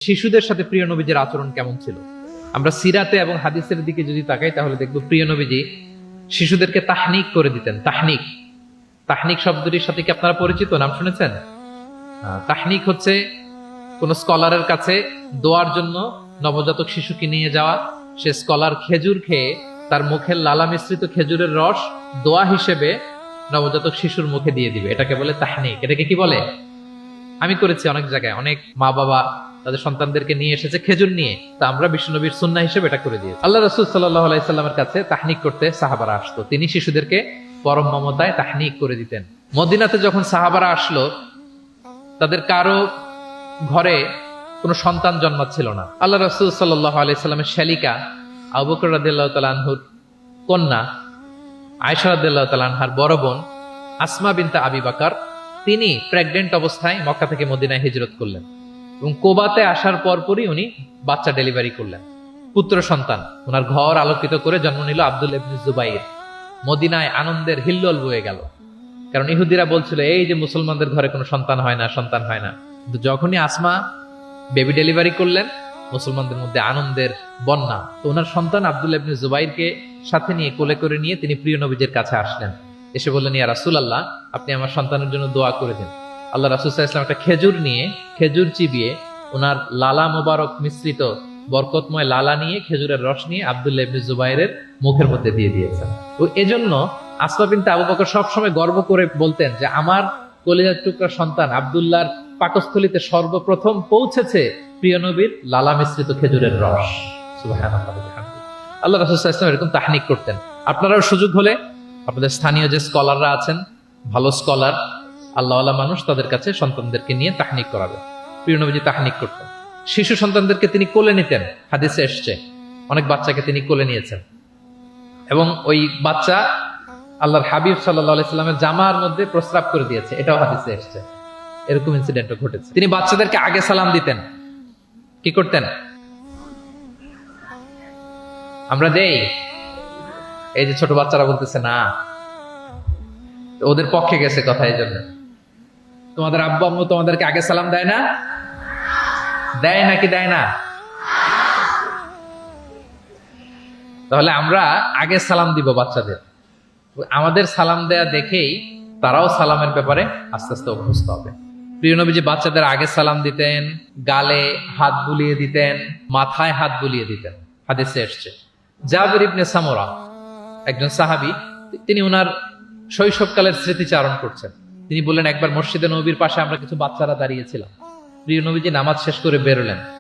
শিশুদের সাথে প্রিয় নবীজির আচরণ কেমন ছিল? আমরা সিরাতে এবং হাদিসের দিকে যদি তাকাই তাহলে দেখব প্রিয় নবীজি শিশুদেরকে তাহনিক করে দিতেন। তাহনিক তাহনিক শব্দটির সাথে কি আপনারা পরিচিত? নাম শুনেছেন? তাহনিক হচ্ছে কোন স্কলারের কাছে দোয়ার জন্য নবজাতক শিশুকে নিয়ে যাওয়া। সে স্কলার খেজুর খেয়ে তার মুখের লালা মিশ্রিত খেজুরের রস দোয়া হিসেবে নবজাতক শিশুর মুখে দিয়ে দিবে। এটাকে বলে তাহনিক। এটাকে কি বলে? আমি করেছি অনেক জায়গায়। অনেক মা বাবা তাদের সন্তানদেরকে নিয়ে এসেছে খেজুর নিয়ে, তা আমরা বিশ্বনবীর সুন্নাহ হিসেবে এটা করে দিয়েছি। আল্লাহ রাসূল সাল্লাল্লাহু আলাইহি সাল্লামের কাছে তাহনিক করতে সাহাবারা আসতো, তিনি শিশুদেরকে পরম মমতায় তাহনিক করে দিতেন। মদিনাতে যখন সাহাবারা আসলো, তাদের কারো ঘরে কোনো সন্তান জন্মাচ্ছিল না। আল্লাহ রাসূল সাল্লাল্লাহু আলাইহি সাল্লামের শ্যালিকা আবু বকর রাদিয়াল্লাহু তাআলা আনহুর কন্যা আয়েশা রাদিয়াল্লাহু তাআলা আনহার বড় বোন আসমা বিনতে আবি বকর, তিনি প্রেগন্যান্ট অবস্থায় মক্কা থেকে মদিনায় হিজরত করলেন এবং কোবাতে আসার পরপরই উনি বাচ্চা ডেলিভারি করলেন, পুত্র সন্তান। ওনার ঘর আলোকিত করে জন্ম নিল আব্দুল্লাহ ইবনে জুবাইর। মদিনায় আনন্দের হিল্লোল বয়ে গেল, কারণ ইহুদিরা বলছিল এই যে মুসলমানদের ঘরে কোনো সন্তান হয় না, সন্তান হয় না। কিন্তু যখনই আসমা বেবি ডেলিভারি করলেন, মুসলমানদের মধ্যে আনন্দের বন্যা। তো ওনার সন্তান আব্দুল্লাহ ইবনে জুবাইরকে সাথে নিয়ে কোলে করে নিয়ে তিনি প্রিয় নবীজির কাছে আসলেন। এসে বললেন, ইয়া রাসূলুল্লাহ, আপনি আমার সন্তানের জন্য দোয়া করে দিন। আল্লাহ রাসূল সাল্লাল্লাহু আলাইহি ওয়াসাল্লাম একটা খেজুর নিয়ে, খেজুর চিবিয়ে ওনার লালা মোবারক মিশ্রিত বরকতময় লালা নিয়ে, খেজুরের রস নিয়ে আব্দুল্লাহ ইবনে জুবাইরের মুখের মধ্যে দিয়ে দিয়েছেন। তো এজন্য আসমা বিনতে আবু বকর সবসময় গর্ব করে বলতেন যে আমার কলিজার টুকরা সন্তান আব্দুল্লাহর পাকস্থলীতে সর্বপ্রথম পৌঁছেছে প্রিয় নবীর লালা মিশ্রিত খেজুরের রস। সুবহানাল্লাহ। আল্লাহ রাসূল সাল্লাল্লাহু আলাইহি ওয়াসাল্লাম এরকম তাহনিক করতেন। আপনারাও সুযোগ হলে আপনাদের স্থানীয় যে স্কলাররা আছেন, ভালো স্কলার, আল্লাহওয়ালা মানুষ, তাদের কাছে সন্তানদেরকে নিয়ে তাহনিক করাবে। প্রিয় নবীজি তাহনিক করতেন। শিশু সন্তানদেরকে তিনি কোলে নিতেন। হাদিসে এসছে অনেক বাচ্চাকে তিনি কোলে নিয়েছেন এবং ওই বাচ্চা আল্লাহর হাবিব সাল্লাল্লাহু আলাইহি সাল্লামের জামার মধ্যে প্রস্রাব করে দিয়েছে, এটাও হাদিসে এসছে। এরকম ইনসিডেন্টও ঘটেছে। তিনি বাচ্চাদেরকে আগে সালাম দিতেন। কি করতেন? আমরা দেই, এই যে ছোট বাচ্চারা বলতেছে না, ওদের পক্ষে গেছে কথা। এই জন্য তোমাদের আব্বু আম্মু তোমাদেরকে আগে সালাম দেয় না? দেয় নাকি দেয় না? তাহলে আমরা আগে সালাম দিব বাচ্চাদের। আমাদের সালাম দেয়া দেখেই তারাও সালামের ব্যাপারে আস্তে আস্তে অভ্যস্ত হবে। প্রিয় নবীজি বাচ্চাদের আগে সালাম দিতেন, গালে হাত বুলিয়ে দিতেন, মাথায় হাত বুলিয়ে দিতেন। হাদিসে এসছে জাবির ইবনে সামুরা একজন সাহাবী, তিনি ওনার শৈশবকালের স্মৃতিচারণ করছেন। তিনি বললেন, একবার মসজিদে নবীর পাশে আমরা কিছু বাচ্চারা দাঁড়িয়েছিলাম। প্রিয় নবীজি নামাজ শেষ করে বেরোলেন।